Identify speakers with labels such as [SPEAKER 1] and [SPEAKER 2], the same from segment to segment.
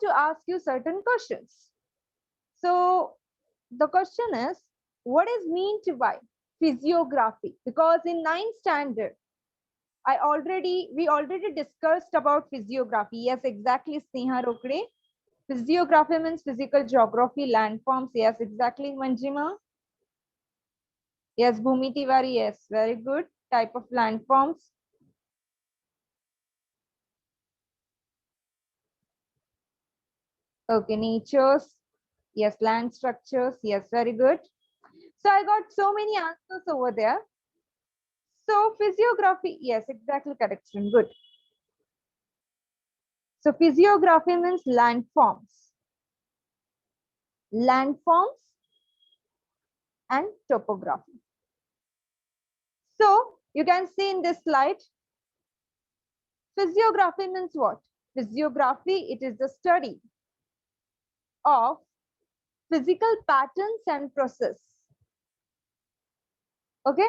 [SPEAKER 1] to ask you certain questions. So the question is, what is meant by physiography? Because in 9th standard, we already discussed about physiography. Yes, exactly, Sneha Rokde. Physiography means physical geography, landforms. Yes, exactly, Manjima. Yes, Bhumi Tiwari. Yes, very good. Type of landforms. Okay, natures. Yes, land structures. Yes, very good. So I got so many answers over there. So physiography. Yes, exactly correct. Good. So physiography means landforms. Landforms and topography. So you can see in this slide, physiography means what? Physiography, it is the study of physical patterns and process. Okay?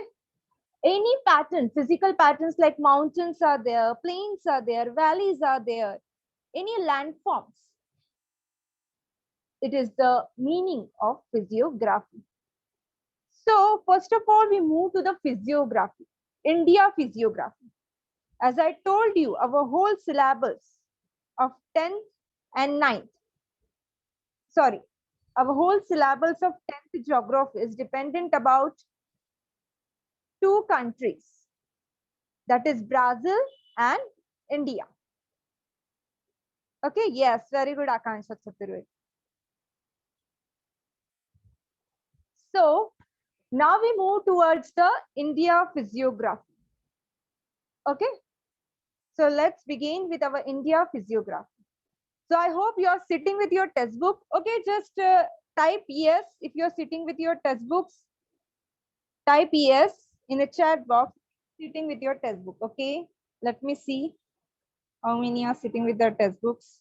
[SPEAKER 1] Any pattern, physical patterns like mountains are there, plains are there, valleys are there, any landforms. It is the meaning of physiography. So first of all, we move to the physiography, India physiography. As I told you, our whole syllabus of 10th and 9th, sorry, our whole syllabus of 10th geography is dependent about two countries, that is Brazil and India. Okay, yes, very good, Akansha Chaturvedi. So now we move towards the India physiography. Okay, so let's begin with our India physiography. So I hope you are sitting with your textbook. Okay, just type yes if you're sitting with your textbooks. Type yes in the chat box, sitting with your textbook. Okay, let me see how many are sitting with their textbooks.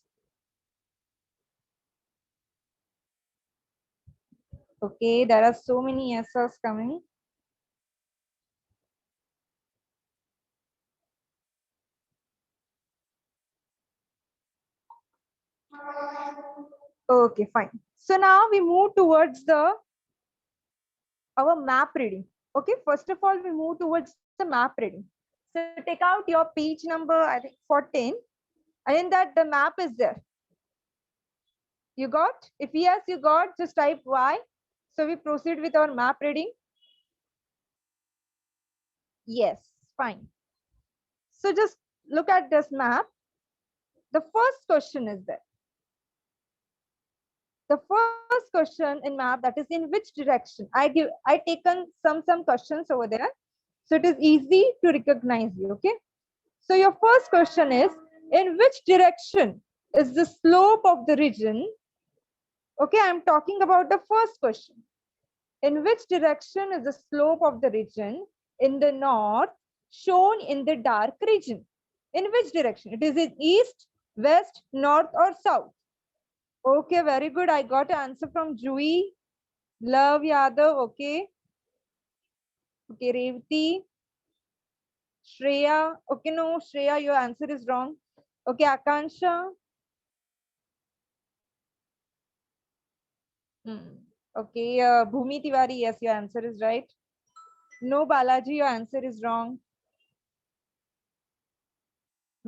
[SPEAKER 1] Okay, there are so many yeses coming. Okay, fine. So now we move towards our map reading. Okay, first of all, we move towards the map reading. So take out your page number, I think 14, and in that the map is there. You got? If yes, you got, just type Y. So we proceed with our map reading. Yes, fine. So just look at this map. The first question is there. The first question in map, that is in which direction? I taken some questions over there. So it is easy to recognize you, okay? So your first question is, in which direction is the slope of the region? Okay, I'm talking about the first question. In which direction is the slope of the region in the north shown in the dark region? In which direction? It is in east, west, north, or south? Okay, very good. I got an answer from Jui. Love Yadav. Okay. Okay, Revati. Shreya. Okay, no, Shreya, your answer is wrong. Okay, Akansha. Okay, Bhumi Tiwari. Yes, your answer is right. No, Balaji, your answer is wrong.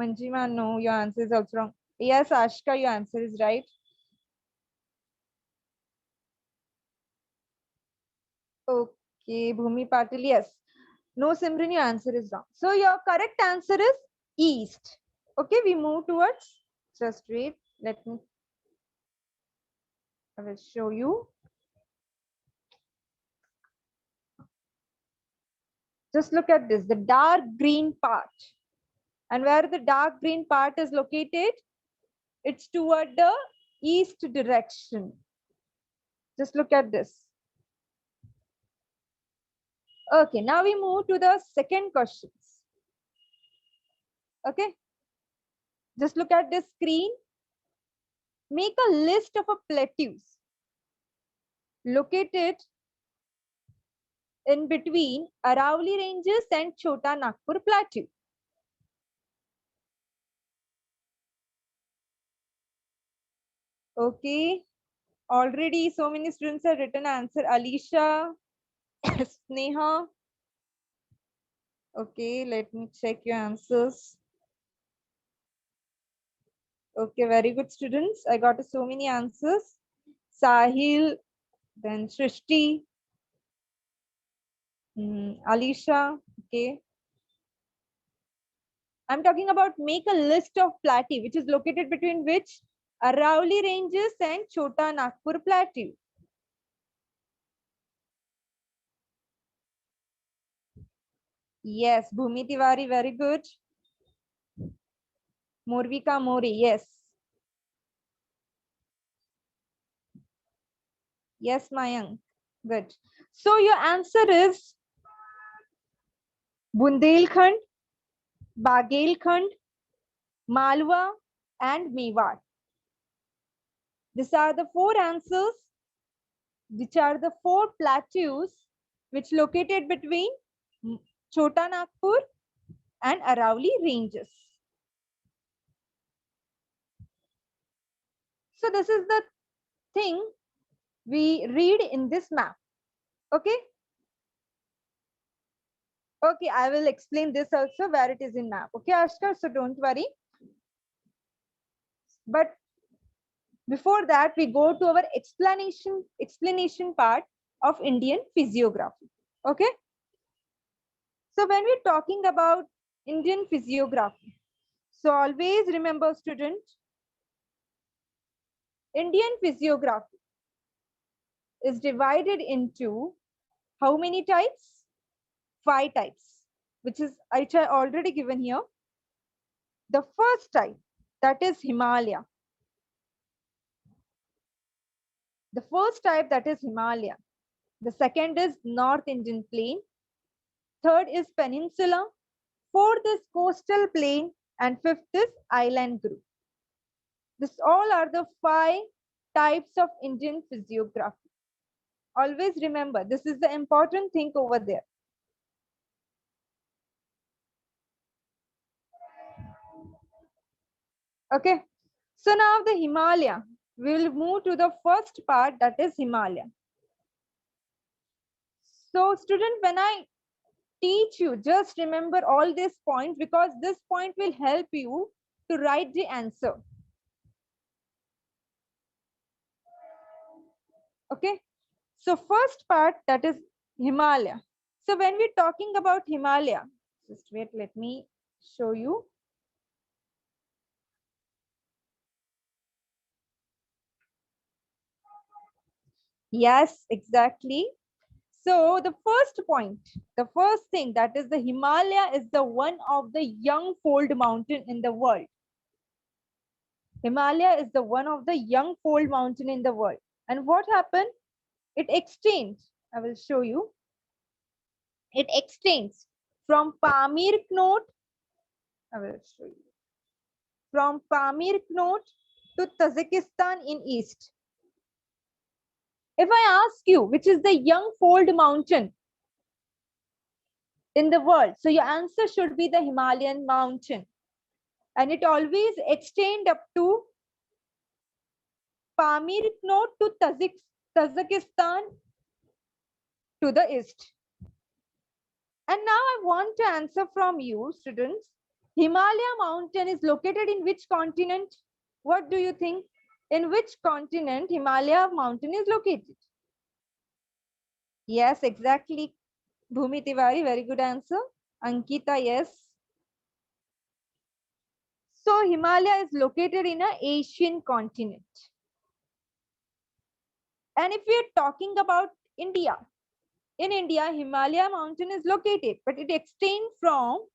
[SPEAKER 1] Manjima, no, your answer is also wrong. Yes, Ashka, your answer is right. Okay, Bhumi Patil, yes. No, Simran, your answer is wrong. So your correct answer is east. Okay, we move towards, just wait, let me, I will show you. Just look at this, the dark green part. And where the dark green part is located, it's toward the east direction. Just look at this. Okay, now we move to the second questions. Okay, just look at this screen. Make a list of a plateaus located in between Aravalli Ranges and Chota Nagpur Plateau. Okay. Already so many students have written answer. Alisha, Sneha. Okay, let me check your answers. Okay, very good students. I got so many answers. Sahil, then Shrishti, Alisha. Okay. I'm talking about make a list of plateau, which is located between which Arauli Ranges and Chota Nagpur Plateau. Yes, Bhumi Tiwari, very good. Morvika Mori, yes. Yes, Mayank, good. So your answer is Bundelkhand, Bagelkhand, Malwa, and Mewat. These are the four answers, which are the four plateaus which located between Chota Nagpur and Arauli ranges. So this is the thing we read in this map. Okay. Okay, I will explain this also where it is in map. Okay, Ashkar, so don't worry. But before that, we go to our explanation part of Indian physiography. Okay. So when we're talking about Indian physiography, so always remember, student, Indian physiography is divided into how many types? 5 types, which I already given here. The first type, that is Himalaya. The first type, that is Himalaya. The second is North Indian Plain. Third is Peninsula. Fourth is Coastal Plain. And fifth is Island Group. This all are the 5 types of Indian physiography. Always remember, this is the important thing over there. Okay. So now the Himalaya. We will move to the first part, that is Himalaya. So student, when I teach you, just remember all these points because this point will help you to write the answer. Okay. So first part, that is Himalaya. So when we're talking about Himalaya, just wait, let me show you. Yes, exactly. So the first point, the first thing, that is the Himalaya is the one of the young fold mountain in the world. Himalaya is the one of the young fold mountain in the world. And what happened? It extends. I will show you. It extends from Pamir Knot. I will show you. From Pamir Knot to Tajikistan in east. If I ask you, which is the young fold mountain in the world, so your answer should be the Himalayan mountain. And it always extend up to Pamir Knot to Tajikistan to the east. And now I want to answer from you, students. Himalaya mountain is located in which continent? What do you think? In which continent Himalaya mountain is located? Yes, exactly. Bhumi Tiwari, very good answer. Ankita, yes. So Himalaya is located in an Asian continent. And if we are talking about India, in India, Himalaya mountain is located, but it extends from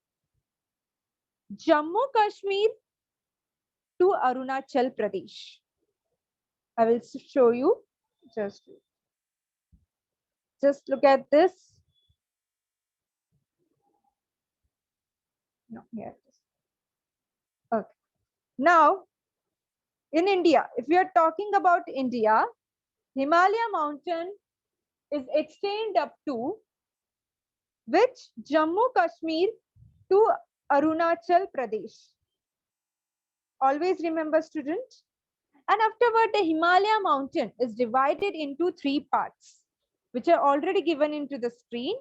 [SPEAKER 1] Jammu Kashmir to Arunachal Pradesh. I will show you. Just look at this. No, here it is. Okay. Now, in India, if we are talking about India, Himalaya mountain is extend up to which? Jammu Kashmir to Arunachal Pradesh. Always remember, students. And afterward, the Himalaya mountain is divided into 3 parts, which are already given into the screen.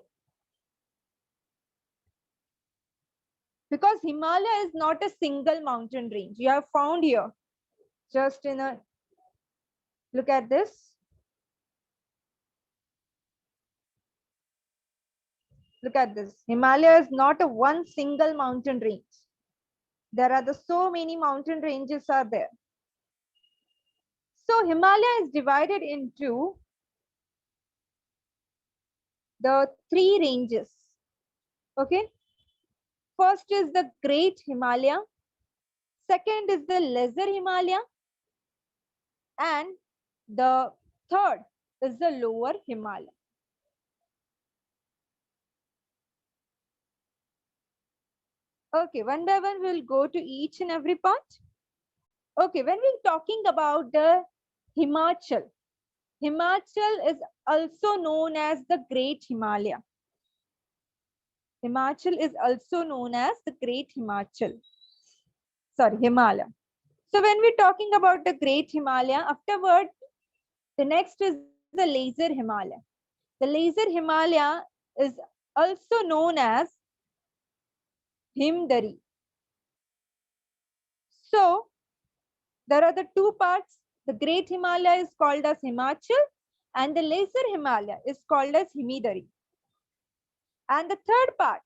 [SPEAKER 1] Because Himalaya is not a single mountain range. You have found here, just in a, look at this. Look at this. Himalaya is not a one single mountain range. There are so many mountain ranges are there. So Himalaya is divided into the 3 ranges. Okay. First is the Great Himalaya. Second is the Lesser Himalaya. And the third is the Lower Himalaya. Okay, one by one, we'll go to each and every part. Okay, when we're talking about the Himachal, Himachal is also known as the Great Himalaya. Himachal is also known as the Great Himachal. Sorry, Himalaya. So when we're talking about the Great Himalaya, afterward, the next is the Lesser Himalaya. The Lesser Himalaya is also known as Himdari. So there are the 2 parts. The Great Himalaya is called as Himachal and the Lesser Himalaya is called as Himdari. And the third part,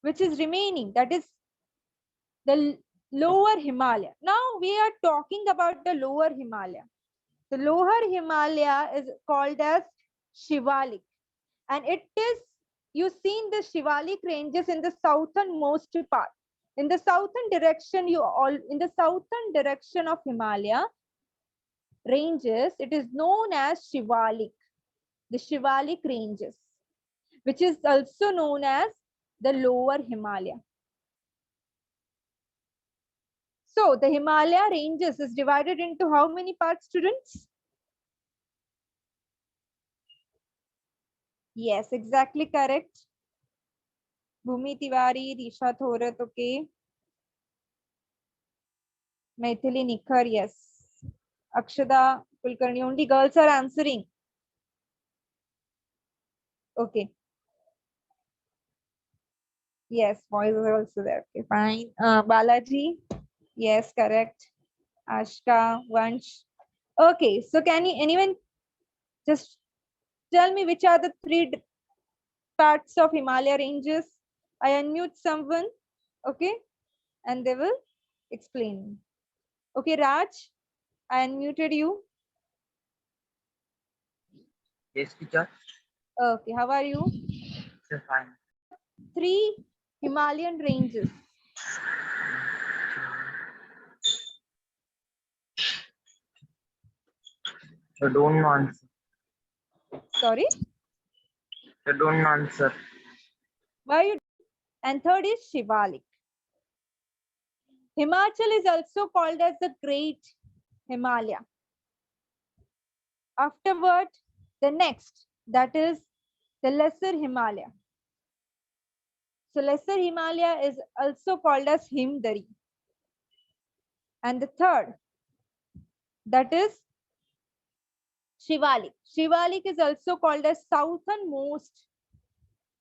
[SPEAKER 1] which is remaining, that is the Lower Himalaya. Now we are talking about the Lower Himalaya. The Lower Himalaya is called as Shivalik. And it is, you've seen the Shivalik ranges in the southernmost part. In the southern direction, in the southern direction of Himalaya ranges, it is known as Shivalik, the Shivalik ranges, which is also known as the Lower Himalaya. So the Himalaya ranges is divided into how many parts, students? Yes, exactly correct. Bhumi Tiwari, Risha Thorat, okay. Maithili Nikhar, yes. Akshada Kulkarni, only girls are answering. Okay. Yes, boys are also there. Okay, fine. Balaji, yes, correct. Ashka, Vansh. Okay, so can anyone just tell me which are the 3 parts of Himalaya ranges? I unmute someone, okay, and they will explain. Okay, Raj, I unmuted you.
[SPEAKER 2] Yes, teacher.
[SPEAKER 1] Okay, how are you?
[SPEAKER 2] Sir, fine.
[SPEAKER 1] 3 Himalayan ranges.
[SPEAKER 2] So don't answer.
[SPEAKER 1] Sorry,
[SPEAKER 2] So don't answer.
[SPEAKER 1] why you? And third is Shivalik. Himachal is also called as the Great Himalaya. Afterward, the next, that is the Lesser Himalaya. So Lesser Himalaya is also called as Himdari. And the third, that is Shivalik. Shivalik is also called as southernmost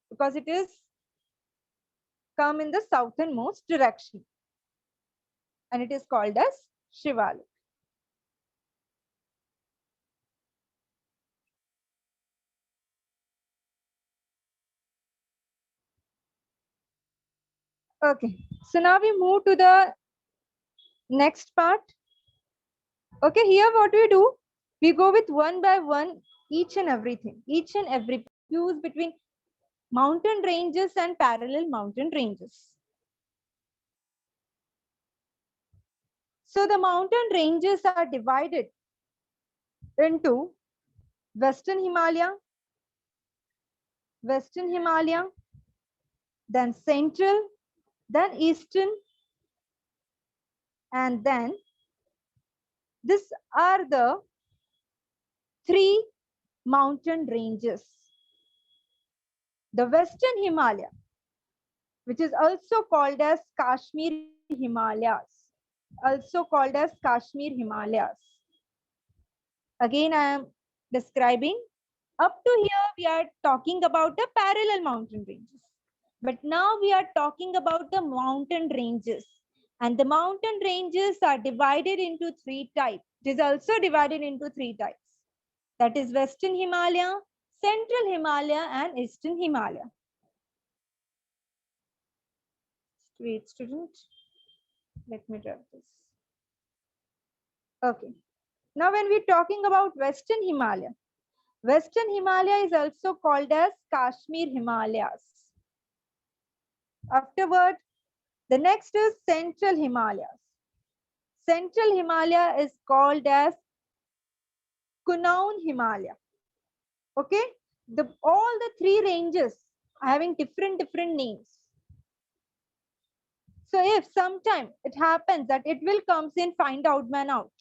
[SPEAKER 1] because it is come in the southernmost direction. And it is called as Shivalik. Okay, so now we move to the next part. Okay, here what we do, we go with one by one, each and everything, each and every use between mountain ranges and parallel mountain ranges. So the mountain ranges are divided into Western Himalaya, then Central, then Eastern, and then these are the 3 mountain ranges. The Western Himalaya, which is also called as Kashmir Himalayas, Again, I am describing. Up to here, we are talking about the parallel mountain ranges. But now we are talking about the mountain ranges. And the mountain ranges are divided into three types. It is also divided into three types. That is Western Himalaya, Central Himalaya, and Eastern Himalaya. Wait, student. Let me drop this. Okay. Now, when we're talking about Western Himalaya is also called as Kashmir Himalayas. Afterward, the next is Central Himalayas. Central Himalaya is called as Kunaun Himalaya. Okay, all the three ranges are having different names. So if sometime it happens that it will comes in find out man out.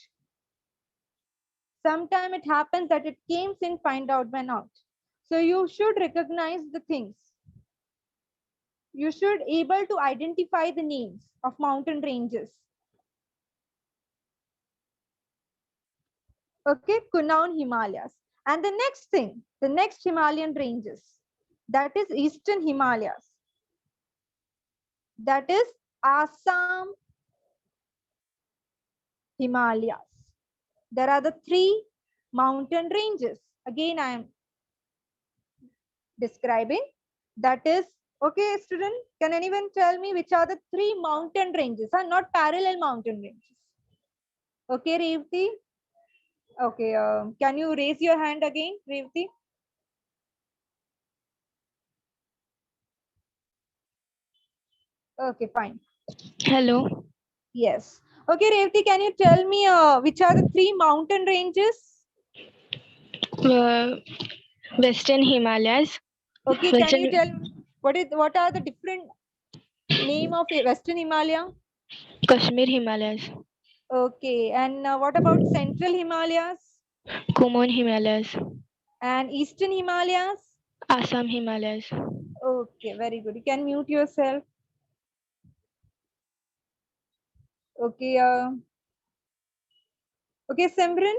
[SPEAKER 1] Sometime it happens that it comes in find out man out. So you should recognize the things. You should able to identify the names of mountain ranges. Okay, Kunaun Himalayas. And the next thing, the next Himalayan ranges, that is Eastern Himalayas. That is Assam Himalayas. There are the three mountain ranges. Again, I am describing. That is, okay, student, can anyone tell me which are the three mountain ranges? Not parallel mountain ranges. Okay, Revati. Okay, can you raise your hand again, Revati? Okay, fine.
[SPEAKER 3] Hello.
[SPEAKER 1] Yes. Okay, Revati, can you tell me which are the three mountain ranges?
[SPEAKER 3] Western Himalayas.
[SPEAKER 1] Okay, can you tell what are the different name of a Western Himalaya?
[SPEAKER 3] Kashmir Himalayas.
[SPEAKER 1] Okay, and what about Central Himalayas
[SPEAKER 3] Kumaon Himalayas.
[SPEAKER 1] and Eastern Himalayas?
[SPEAKER 3] Assam Himalayas.
[SPEAKER 1] Okay, very good. You can mute yourself. Okay, okay, Simran,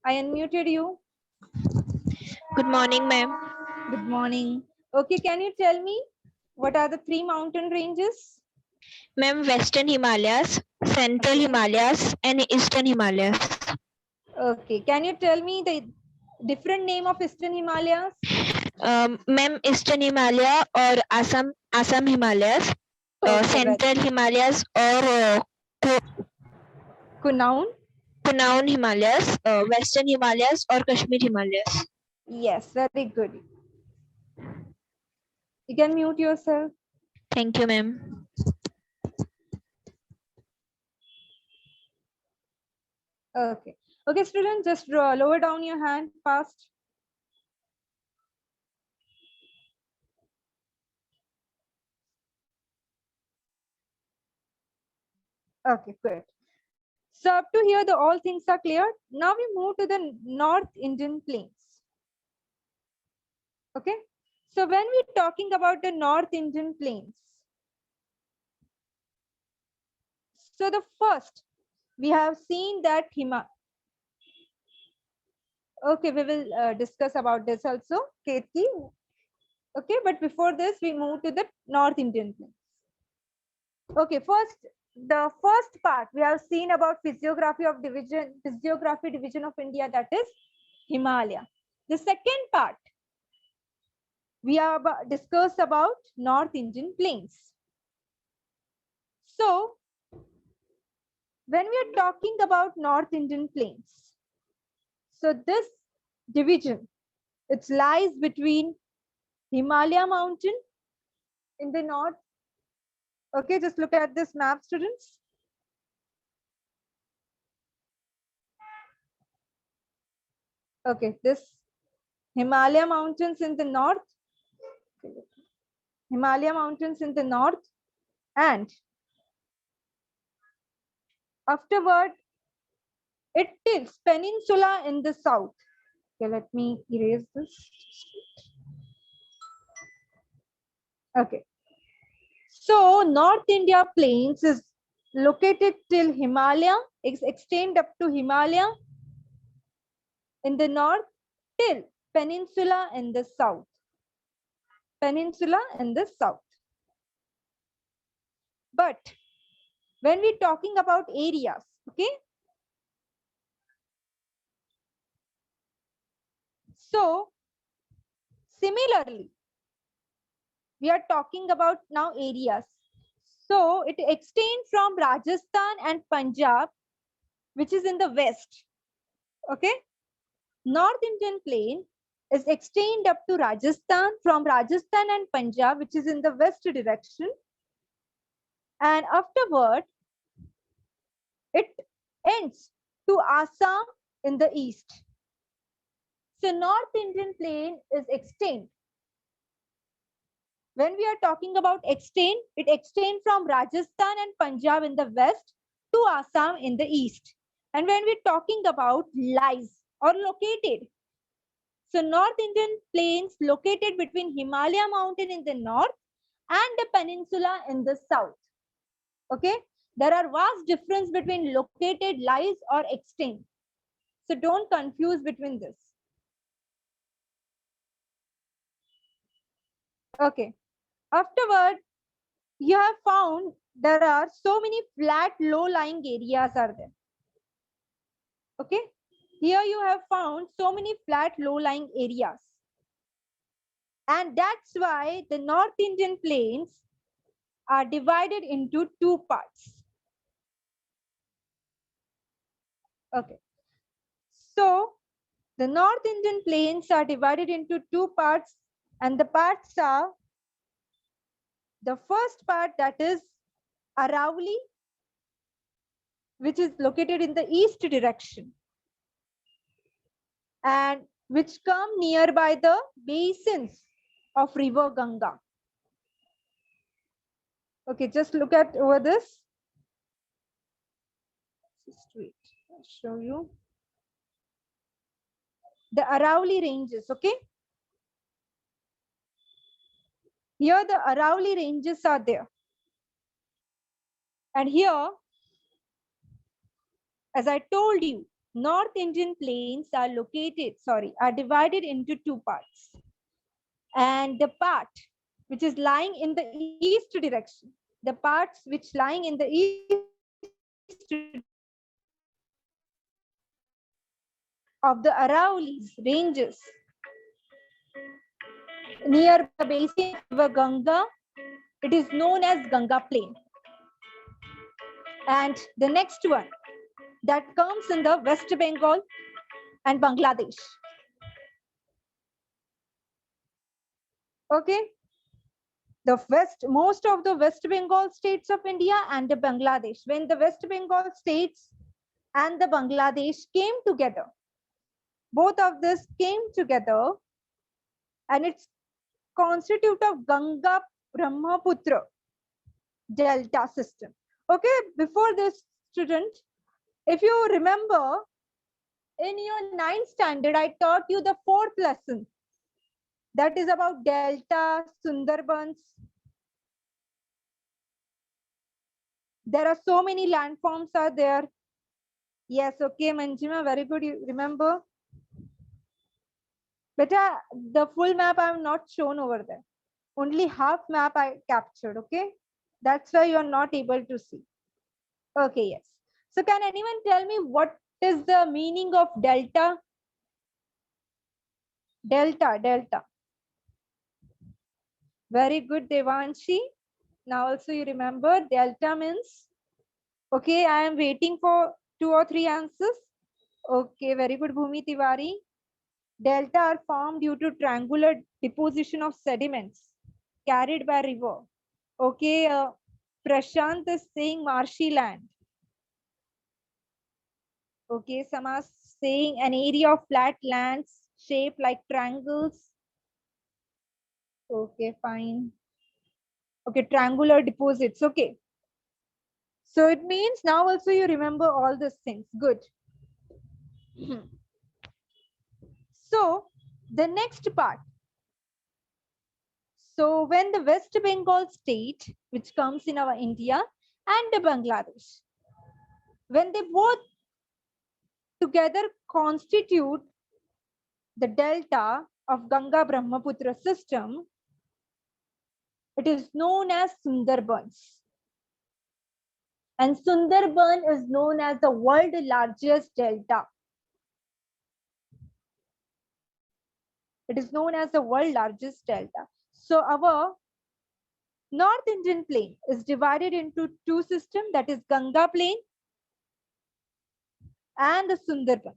[SPEAKER 1] I unmuted you.
[SPEAKER 4] Good morning, ma'am.
[SPEAKER 1] Good morning. Okay, can you tell me what are the three mountain ranges?
[SPEAKER 4] Ma'am, Western Himalayas, Central Himalayas, and Eastern Himalayas.
[SPEAKER 1] Okay, can you tell me the different name of Eastern Himalayas?
[SPEAKER 4] Ma'am, Eastern Himalaya or Assam Himalayas,
[SPEAKER 1] Okay,
[SPEAKER 4] Central Himalayas or
[SPEAKER 1] Kunaun?
[SPEAKER 4] Kunaun Himalayas, Western Himalayas or Kashmir Himalayas.
[SPEAKER 1] Yes, very good. You can mute yourself.
[SPEAKER 4] Thank you, ma'am.
[SPEAKER 1] Okay. Okay, students, just lower down your hand fast. Okay, good. So up to here, all things are clear. Now we move to the North Indian plains. Okay. So when we're talking about the North Indian plains, so the first, we have seen that Okay, we will discuss about this also, Ketki. Okay, but before this, we move to the North Indian plains. Okay, the first part we have seen about physiography division of India, that is Himalaya. The second part, we have discussed about North Indian plains. So, when we are talking about North Indian plains, so this division, it lies between Himalaya mountain in the north. Okay, just look at this map, students. Okay, this Himalaya mountains in the north, Himalaya mountains in the north, and afterward, it is peninsula in the south. Okay, let me erase this. Okay. So North India plains is located till Himalaya, extend up to Himalaya, in the north till peninsula in the south. Peninsula in the south. But when we're talking about areas, okay? So similarly, we are talking about now areas. So it extends from Rajasthan and Punjab, which is in the west. Okay. North Indian plain is extended up to Rajasthan, from Rajasthan and Punjab, which is in the west direction. And afterward, it ends to Assam in the east. So North Indian plain is extended. When we are talking about extend, it extends from Rajasthan and Punjab in the west to Assam in the east. And when we're talking about lies or located, so North Indian plains located between Himalaya mountain in the north and the peninsula in the south. Okay, there are vast difference between located, lies or extend. So don't confuse between this. Okay. Afterward, you have found there are so many flat, low-lying areas are there. Okay. Here you have found so many flat, low-lying areas. And that's why the North Indian plains are divided into two parts. Okay. So the North Indian plains are divided into two parts, and the parts are the first part, that is Aravalli, which is located in the east direction and which come nearby the basins of river Ganga. Okay, just look at over this. Just wait, I'll show you. The Aravalli ranges, okay? Here the Aravalli ranges are there. And here, as I told you, North Indian plains are divided into two parts. And the part which is lying in the east direction, the parts which lying in the east of the Aravalli ranges near the basin of Ganga, it is known as Ganga Plain. And the next one that comes in the West Bengal and Bangladesh. Okay. Most of the West Bengal states of India and the Bangladesh. When the West Bengal states and the Bangladesh came together, both of this came together, and it's constitute of Ganga Brahmaputra delta system. Okay, before this, student, if you remember, in your 9th standard, I taught you the 4th lesson. That is about delta, Sundarbans. There are so many landforms are there. Yes, okay, Manjima, very good. You remember? Beta, the full map I have not shown over there. Only half map I captured, okay? That's why you are not able to see. Okay, yes. So can anyone tell me what is the meaning of delta? Delta. Very good, Devanshi. Now also you remember delta means, okay, I am waiting for 2 or 3 answers. Okay, very good, Bhumi Tiwari. Delta are formed due to triangular deposition of sediments carried by river. Okay, Prashant is saying marshy land. Okay, Samas saying an area of flat lands shaped like triangles. Okay, fine. Okay, triangular deposits. Okay. So it means now also you remember all these things. Good. So the next part. So when the West Bengal state, which comes in our India, and the Bangladesh, when they both together constitute the delta of Ganga Brahmaputra system, it is known as Sundarbans. And Sundarban is known as the world's largest delta. It is known as the world's largest delta. So our North Indian plain is divided into two systems, that is Ganga plain and the Sundarbans.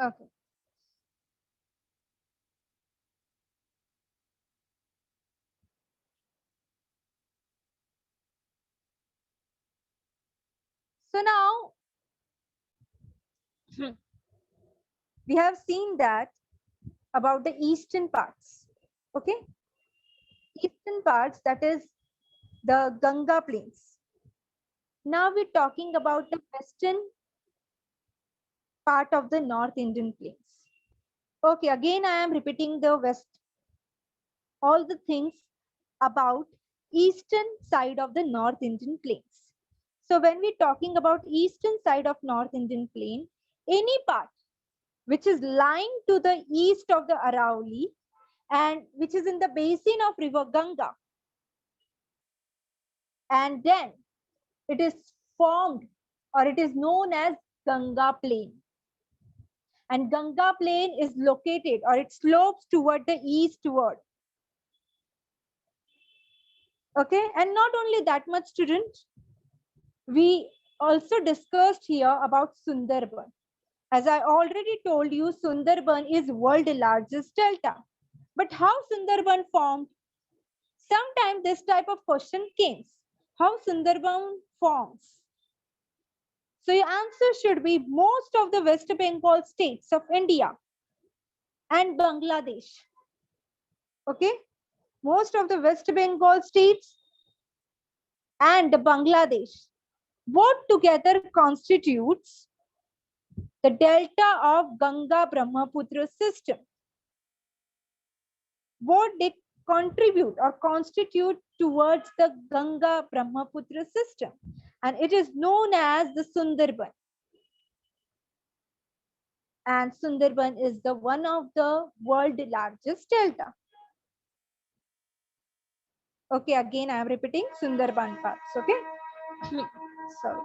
[SPEAKER 1] Okay. So now we have seen that about the eastern parts. Okay. Eastern parts, that is the Ganga plains. Now we're talking about the western part of the North Indian plains. Okay, again I am repeating the west, all the things about eastern side of the North Indian plains. So when we're talking about eastern side of North Indian plain, any part which is lying to the east of the Aravalli and which is in the basin of river Ganga, and then it is formed or it is known as Ganga plain. And Ganga plain is located or it slopes toward the eastward. Okay, and not only that much, student, we also discussed here about Sundarban. As I already told you, Sundarban is world's largest delta. But how Sundarban formed? Sometimes this type of question came. How Sundarban forms? So your answer should be most of the West Bengal states of India and Bangladesh. Okay, most of the West Bengal states and Bangladesh, both together constitutes the delta of Ganga Brahmaputra system. Both they contribute or constitute towards the Ganga Brahmaputra system, and it is known as the Sundarban. And Sundarban is the one of the world's largest delta. Okay, again I am repeating Sundarban parts. Okay, sorry.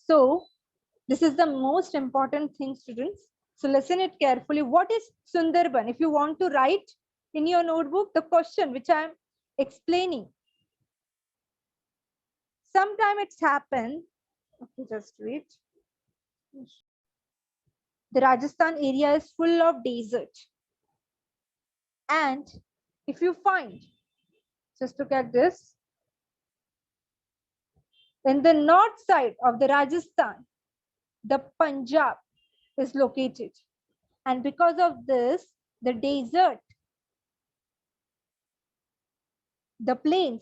[SPEAKER 1] So this is the most important thing, students. So listen it carefully. What is Sundarban? If you want to write in your notebook the question which I am explaining. Sometime it's happened. Okay, just wait. The Rajasthan area is full of desert. And if you find, just look at this. In the north side of the Rajasthan, the Punjab is located. And because of this, the desert, the plains,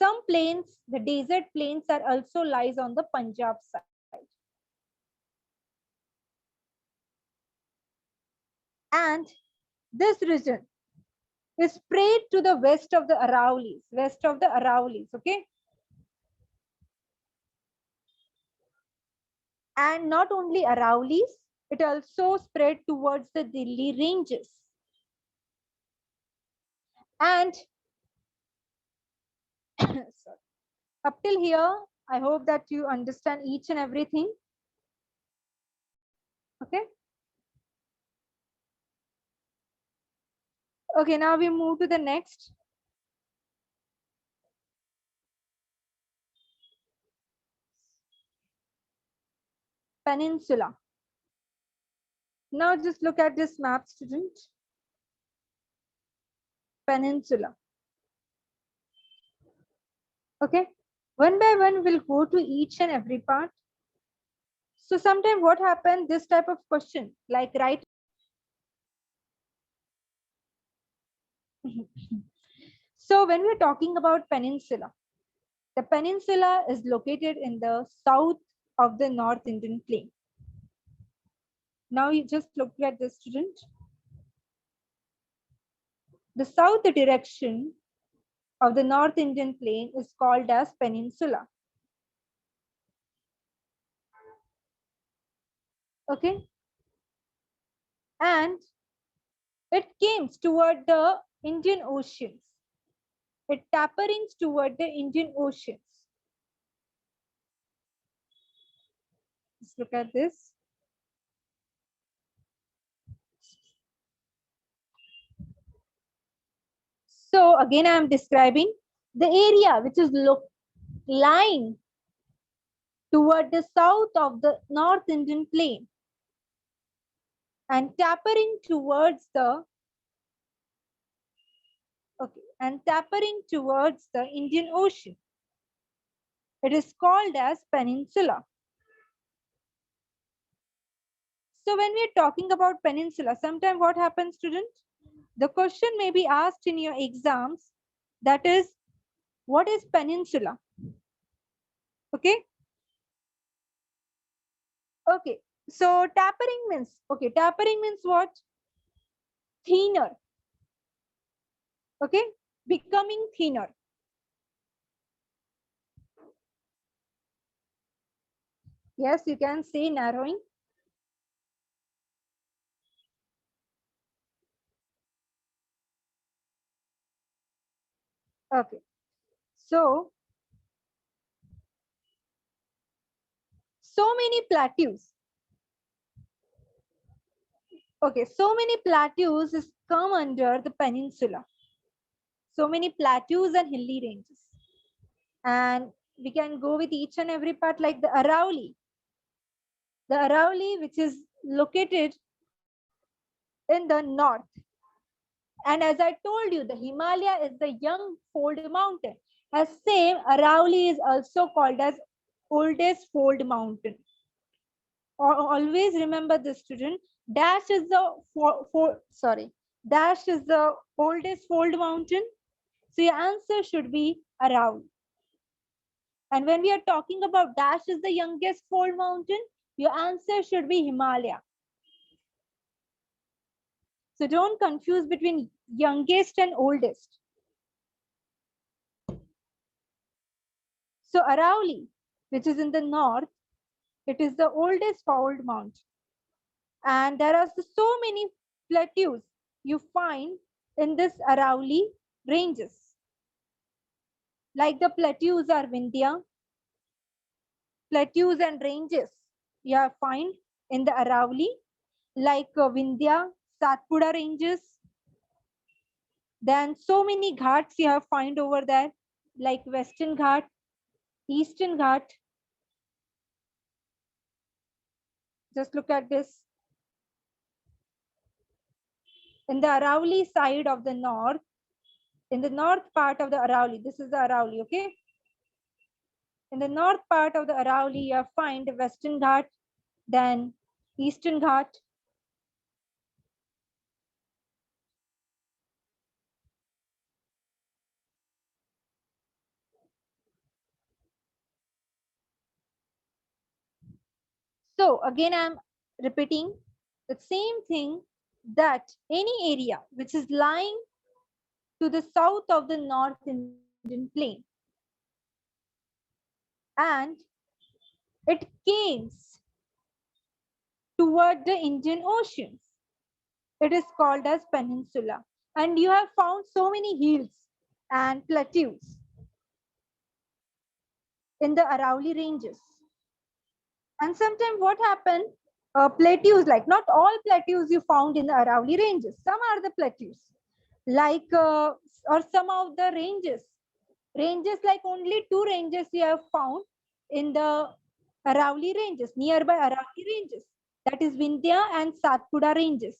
[SPEAKER 1] some plains, the desert plains are also lies on the Punjab side. And this region is spread to the west of the Aravallis, okay? And not only Aravallis, it also spread towards the Delhi ranges. And sorry, up till here, I hope that you understand each and everything. Okay. Okay, now we move to the next. Peninsula. Now just look at this map, student. Peninsula. Okay, one by one we'll go to each and every part. So sometimes what happened, this type of question, like right. So when we're talking about peninsula, the peninsula is located in the south of the North Indian plain. Now you just look at the student. The south direction of the North Indian plain is called as peninsula. Okay. And it comes toward the Indian Oceans. It taperings toward the Indian Oceans. Let's look at this. So again, I am describing the area which is lying toward the south of the North Indian plain and tapering towards the Indian Ocean. It is called as peninsula. So when we are talking about peninsula, sometimes what happens, students? The question may be asked in your exams, that is, what is peninsula? Okay. Okay. So tapering means what? Thinner. Okay. Becoming thinner. Yes, you can say narrowing. Okay. So many plateaus. Okay, so many plateaus is come under the peninsula. So many plateaus and hilly ranges. And we can go with each and every part, like the Aravalli. The Aravalli, which is located in the north. And as I told you, the Himalaya is the young fold mountain. As same, Aravalli is also called as oldest fold mountain. Always remember this, student. Dash is the Dash is the oldest fold mountain. So your answer should be Aravalli. And when we are talking about Dash is the youngest fold mountain, your answer should be Himalaya. So don't confuse between youngest and oldest. So Aravalli, which is in the north, it is the oldest fold mountain. And there are so many plateaus you find in this Aravalli ranges. Like the plateaus are Vindhya, plateaus and ranges you find in the Aravalli, like Vindhya, Satpura ranges. Then so many ghats you have find over there, like Western Ghat, Eastern Ghat. Just look at this. In the Aravalli side of the north, in the north part of the Aravalli, this is the Aravalli, okay? In the north part of the Aravalli, you find Western Ghat, then Eastern Ghat. So again, I'm repeating the same thing, that any area which is lying to the south of the North Indian plain and it comes toward the Indian Oceans, it is called as peninsula. And you have found so many hills and plateaus in the Aravalli ranges. And sometimes what happened, plateaus, like not all plateaus you found in the Aravalli ranges. Some are the plateaus, like or some of the ranges, like only 2 ranges you have found in the Aravalli ranges, nearby Aravalli ranges. That is Vindhya and Satpura ranges.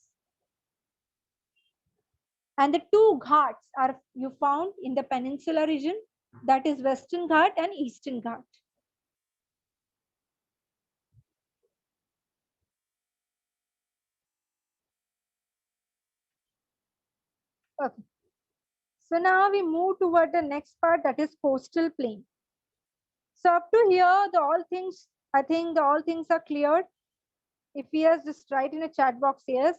[SPEAKER 1] And the 2 ghats are you found in the peninsula region, that is Western Ghat and Eastern Ghat. Okay. So now we move toward the next part, that is coastal plain. So up to here, I think all things are cleared. If yes, just write in a chat box yes.